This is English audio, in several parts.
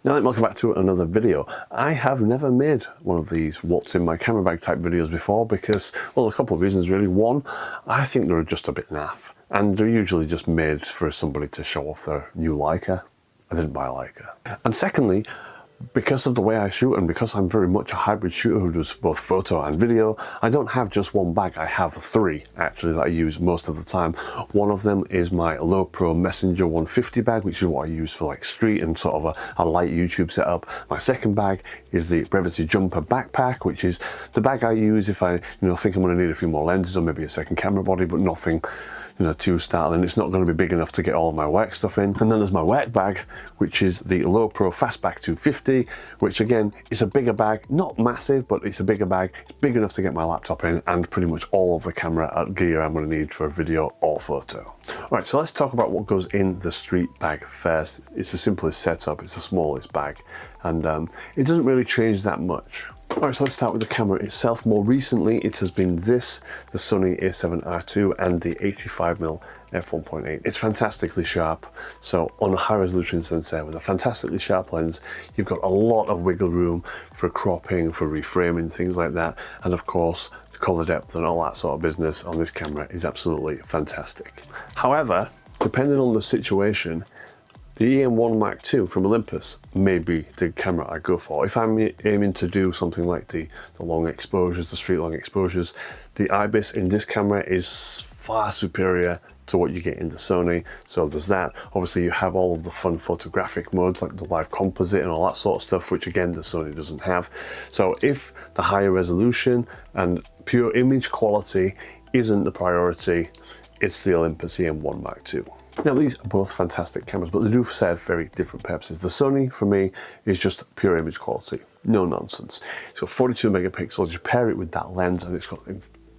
Now welcome back to another video. I have never made one of these what's in my camera bag type videos before because, well, a couple of reasons really. One, I think they're just a bit naff and they're usually just made for somebody to show off their new Leica. I didn't buy a Leica. And secondly, because of the way I shoot and because I'm very much a hybrid shooter who does both photo and video, I don't have just one bag, I have three actually that I use most of the time. One of them is my Low Pro Messenger 150 bag, which is what I use for like street and sort of a light YouTube setup. My second bag is the Brevity Jumper backpack, which is the bag I use if I think I'm going to need a few more lenses or maybe a second camera body, but nothing too startling. It's not going to be big enough to get all of my work stuff in. And then there's my work bag, which is the Low Pro Fastback 250, which again is a bigger bag, not massive, but it's a bigger bag. It's big enough to get my laptop in and pretty much all of the camera gear I'm going to need for video or photo. All right, so let's talk about what goes in the street bag first. It's the simplest setup, it's the smallest bag, and it doesn't really change that much. All right, so let's start with the camera itself. More recently, it has been the Sony a7R II and the 85mm f1.8. It's fantastically sharp. So on a high resolution sensor with a fantastically sharp lens, you've got a lot of wiggle room for cropping, for reframing, things like that. And of course, the color depth and all that sort of business on this camera is absolutely fantastic. However, depending on the situation, the EM1 Mark II from Olympus may be the camera I go for. If I'm aiming to do something like the long exposures, the street long exposures, the IBIS in this camera is far superior to what you get in the Sony. So there's that. Obviously you have all of the fun photographic modes like the live composite and all that sort of stuff, which again the Sony doesn't have. So if the higher resolution and pure image quality isn't the priority, it's the Olympus EM1 Mark II. Now these are both fantastic cameras, but they do serve very different purposes. The Sony, for me, is just pure image quality, no nonsense. It's got 42 megapixels, you pair it with that lens and it's got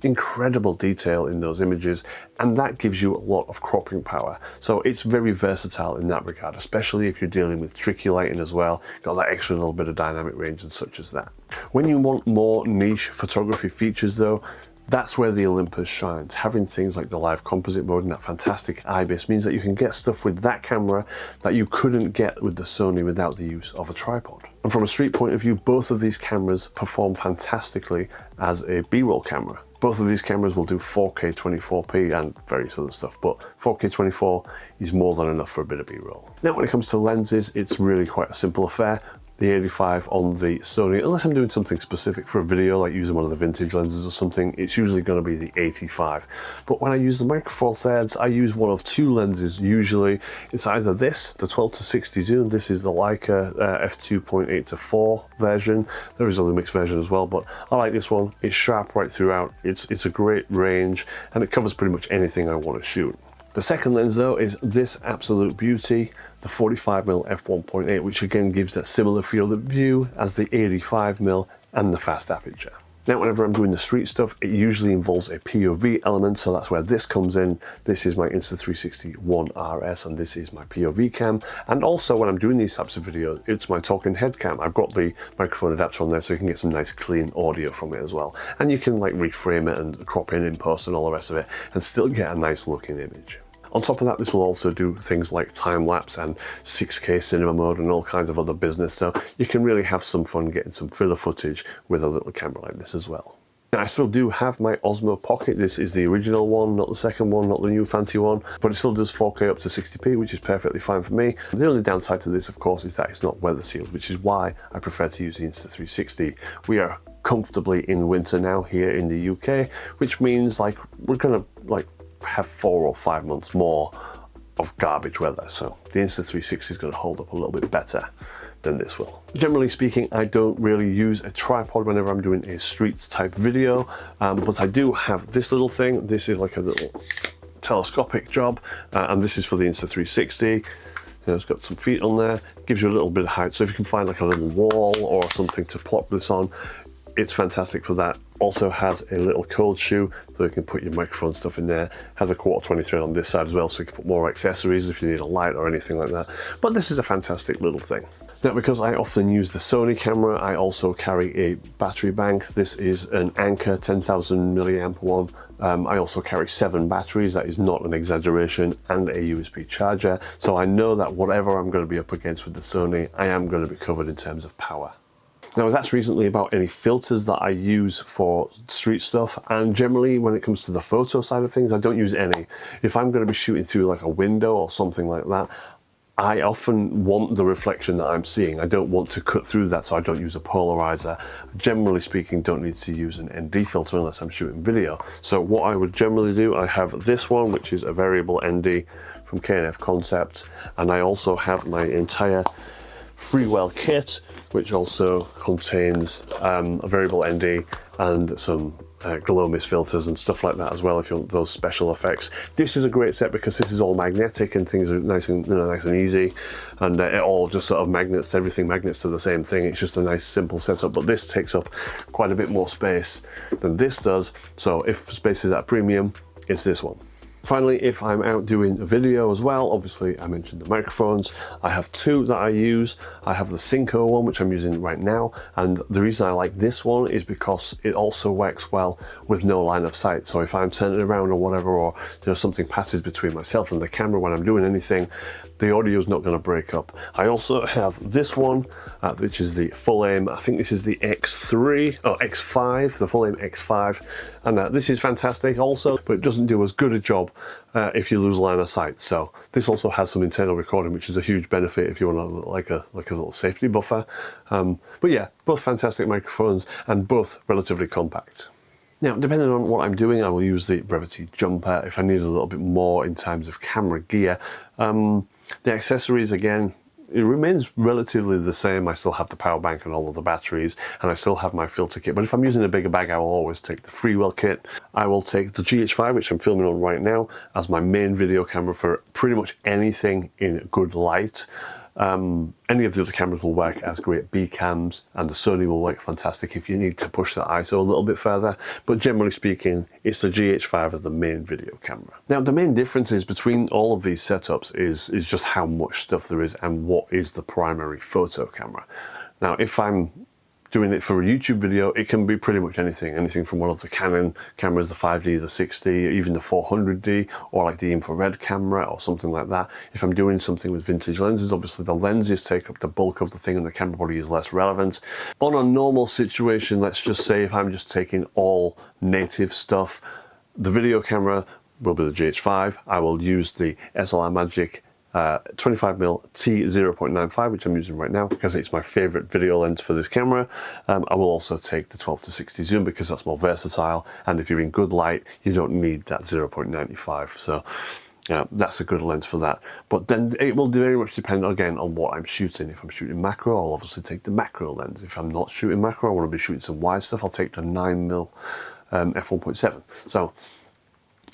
incredible detail in those images, and that gives you a lot of cropping power. So it's very versatile in that regard, especially if you're dealing with tricky lighting as well, got that extra little bit of dynamic range and such as that. When you want more niche photography features though, that's where the Olympus shines. Having things like the live composite mode and that fantastic IBIS means that you can get stuff with that camera that you couldn't get with the Sony without the use of a tripod. And from a street point of view, both of these cameras perform fantastically as a B-roll camera. Both of these cameras will do 4K 24p and various other stuff, but 4K 24 is more than enough for a bit of B-roll. Now when it comes to lenses, it's really quite a simple affair. The 85 on the Sony, unless I'm doing something specific for a video, like using one of the vintage lenses or something, it's usually going to be the 85. But when I use the Micro Four Thirds, I use one of two lenses usually. It's either this, the 12-60 zoom. This is the Leica f2.8-4 version. There is a Lumix version as well, but I like this one. It's sharp right throughout. It's a great range, and it covers pretty much anything I want to shoot. The second lens though is this absolute beauty, the 45mm f1.8, which again gives that similar field of view as the 85mm and the fast aperture. Now whenever I'm doing the street stuff, it usually involves a POV element, so that's where this comes in. This is my Insta360 ONE RS and this is my POV cam. And also when I'm doing these types of videos, it's my talking head cam. I've got the microphone adapter on there so you can get some nice clean audio from it as well. And you can like reframe it and crop in post and all the rest of it and still get a nice looking image. On top of that, this will also do things like time-lapse and 6K cinema mode and all kinds of other business, so you can really have some fun getting some filler footage with a little camera like this as well. Now, I still do have my Osmo Pocket. This is the original one, not the second one, not the new fancy one, but it still does 4K up to 60p, which is perfectly fine for me. The only downside to this, of course, is that it's not weather sealed, which is why I prefer to use the Insta360. We are comfortably in winter now here in the UK, which means like we're gonna have 4 or 5 months more of garbage weather, so the Insta360 is going to hold up a little bit better than this will. Generally speaking, I don't really use a tripod whenever I'm doing a street type video, but I do have this little thing. This is like a little telescopic job, and this is for the Insta360. It's got some feet on there, gives you a little bit of height, so if you can find like a little wall or something to plop this on, it's fantastic for that. Also has a little cold shoe, so you can put your microphone stuff in there. Has a 1/4 thread on this side as well, so you can put more accessories if you need a light or anything like that. But this is a fantastic little thing. Now, because I often use the Sony camera, I also carry a battery bank. This is an Anker 10,000 milliamp one. I also carry 7 batteries, that is not an exaggeration, and a USB charger. So I know that whatever I'm going to be up against with the Sony, I am going to be covered in terms of power. Now, I was asked recently about any filters that I use for street stuff, and generally when it comes to the photo side of things, I don't use any. If I'm going to be shooting through like a window or something like that, I often want the reflection that I'm seeing. I don't want to cut through that, so I don't use a polarizer. Generally speaking, don't need to use an ND filter unless I'm shooting video. So what I would generally do, I have this one, which is a variable ND from K&F Concepts, and I also have my entire Freewell kit, which also contains a variable ND and some glow mist filters and stuff like that as well if you want those special effects. This is a great set because this is all magnetic and things are nice and nice and easy, and it all just sort of magnets, everything magnets to the same thing. It's just a nice simple setup, but this takes up quite a bit more space than this does, so if space is at a premium, it's this one. Finally, if I'm out doing a video as well, obviously I mentioned the microphones. I have 2 that I use. I have the Synco one, which I'm using right now, and the reason I like this one is because it also works well with no line of sight. So if I'm turning around or whatever, or something passes between myself and the camera when I'm doing anything, the audio is not going to break up. I also have this one, which is the full aim. I think this is the X3 or X5, the full aim X5, and this is fantastic also, but it doesn't do as good a job if you lose line of sight. So this also has some internal recording, which is a huge benefit if you want like a little safety buffer. But yeah, both fantastic microphones and both relatively compact. Now, depending on what I'm doing, I will use the Brevity jumper if I need a little bit more in terms of camera gear. The accessories, again, it remains relatively the same. I still have the power bank and all of the batteries, and I still have my filter kit. But if I'm using a bigger bag, I will always take the Freewell kit. I will take the GH5, which I'm filming on right now, as my main video camera for pretty much anything in good light. Any of the other cameras will work as great B cams, and the Sony will work fantastic if you need to push the ISO a little bit further, but generally speaking, it's the GH5 as the main video camera. Now, the main differences between all of these setups is just how much stuff there is and what is the primary photo camera. Now, if I'm doing it for a YouTube video, it can be pretty much anything from one of the Canon cameras, the 5D, the 6D, even the 400D, or like the infrared camera or something like that. If I'm doing something with vintage lenses, obviously the lenses take up the bulk of the thing and the camera body is less relevant. On a normal situation, let's just say if I'm just taking all native stuff, the video camera will be the GH5. I will use the SLR Magic 25mm T0.95, which I'm using right now because it's my favorite video lens for this camera. I will also take the 12-60 zoom because that's more versatile, and if you're in good light, you don't need that 0.95. So that's a good lens for that. But then it will very much depend again on what I'm shooting. If I'm shooting macro, I'll obviously take the macro lens. If I'm not shooting macro, I want to be shooting some wide stuff, I'll take the 9mm f1.7. So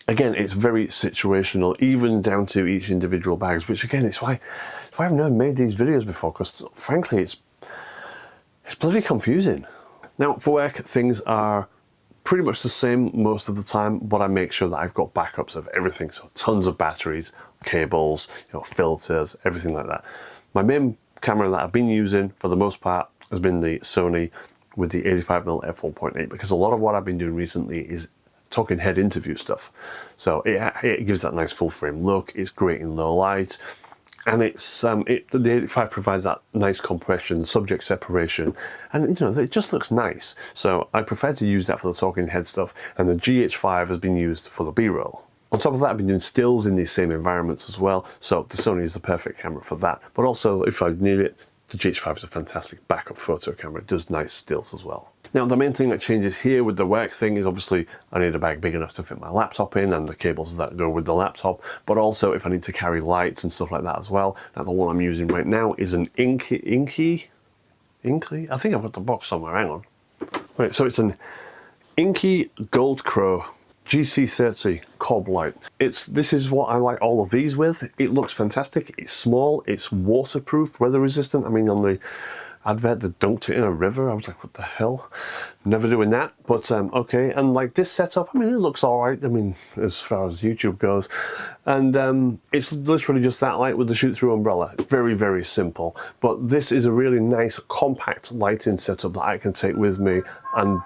again, it's very situational, even down to each individual bags, which again, it's why I've never made these videos before, because frankly, it's bloody confusing. Now, for work, things are pretty much the same most of the time, but I make sure that I've got backups of everything. So tons of batteries, cables, filters, everything like that. My main camera that I've been using for the most part has been the Sony with the 85mm f1.8, because a lot of what I've been doing recently is talking head interview stuff. So it gives that nice full frame look. It's great in low light, and the 85 provides that nice compression, subject separation, and it just looks nice. So I prefer to use that for the talking head stuff, and the GH5 has been used for the B-roll. On top of that, I've been doing stills in these same environments as well, so the Sony is the perfect camera for that. But also, if I need it, the GH5 is a fantastic backup photo camera. It does nice stills as well. Now, the main thing that changes here with the work thing is obviously I need a bag big enough to fit my laptop in and the cables that go with the laptop, but also if I need to carry lights and stuff like that as well. Now, the one I'm using right now is an Inky? I think I've got the box somewhere, hang on. Right, so it's an Inky Gold Crow GC30 cob light. This is what I like all of these with. It looks fantastic. It's small, it's waterproof, weather resistant. I mean, on the advert that dunked it in a river. I was like, what the hell? Never doing that, but okay. And like this setup, I mean, it looks all right. I mean, as far as YouTube goes. And it's literally just that light with the shoot through umbrella. It's very, very simple. But this is a really nice compact lighting setup that I can take with me. And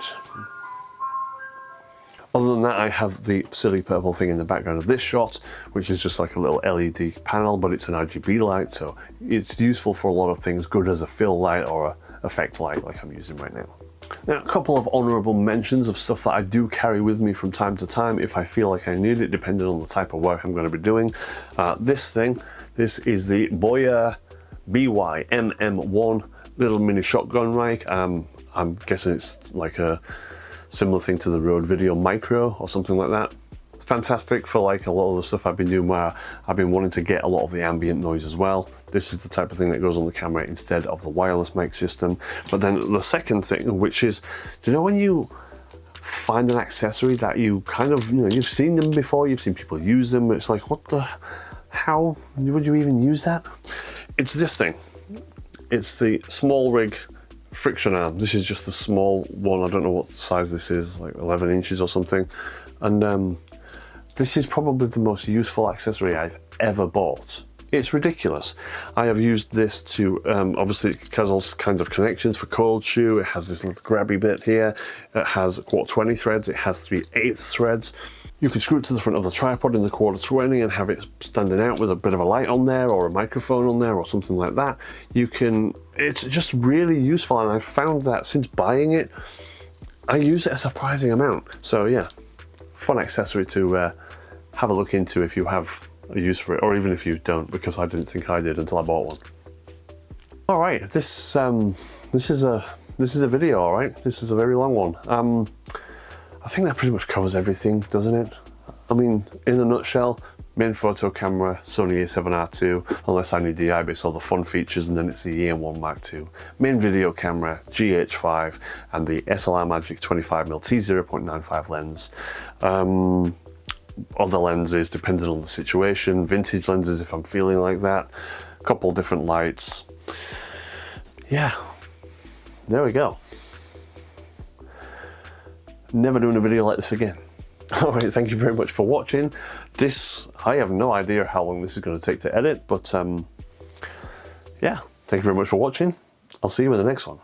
other than that, I have the silly purple thing in the background of this shot, which is just like a little LED panel, but it's an RGB light, so it's useful for a lot of things, good as a fill light or a effect light like I'm using right now. Now, a couple of honourable mentions of stuff that I do carry with me from time to time if I feel like I need it, depending on the type of work I'm going to be doing. This is the Boya BY-MM1 little mini shotgun mic. I'm guessing it's like a similar thing to the Rode Video Micro or something like that. It's fantastic for like a lot of the stuff I've been doing where I've been wanting to get a lot of the ambient noise as well. This is the type of thing that goes on the camera instead of the wireless mic system. But then the second thing, which is, do you know when you find an accessory that you kind of, you know, you've seen them before, you've seen people use them, but it's like, what the, how would you even use that? It's this thing. It's the Small Rig friction arm. This is just a small one. I don't know what size this is, like 11 inches or something. And this is probably the most useful accessory I've ever bought. It's ridiculous. I have used this to, obviously it has all kinds of connections for cold shoe. It has this little grabby bit here. It has 1/4 threads. It has 3/8 threads. You can screw it to the front of the tripod in the 1/4 and have it standing out with a bit of a light on there or a microphone on there or something like that. You can, it's just really useful, and I've found that since buying it, I use it a surprising amount. So yeah, fun accessory to have a look into if you have a use for it, or even if you don't, because I didn't think I did until I bought one. All right, this is a video. All right, this is a very long one. I think that pretty much covers everything, doesn't it? I mean, in a nutshell, main photo camera, Sony a7R II, unless I need the IBIS or the fun features, and then it's the EM1 Mark II. Main video camera, GH5, and the SLR Magic 25mm T0.95 lens. Other lenses, depending on the situation, vintage lenses if I'm feeling like that, a couple different lights. Yeah, there we go. Never doing a video like this again. All right, thank you very much for watching. This, I have no idea how long this is going to take to edit, but yeah, thank you very much for watching. I'll see you in the next one.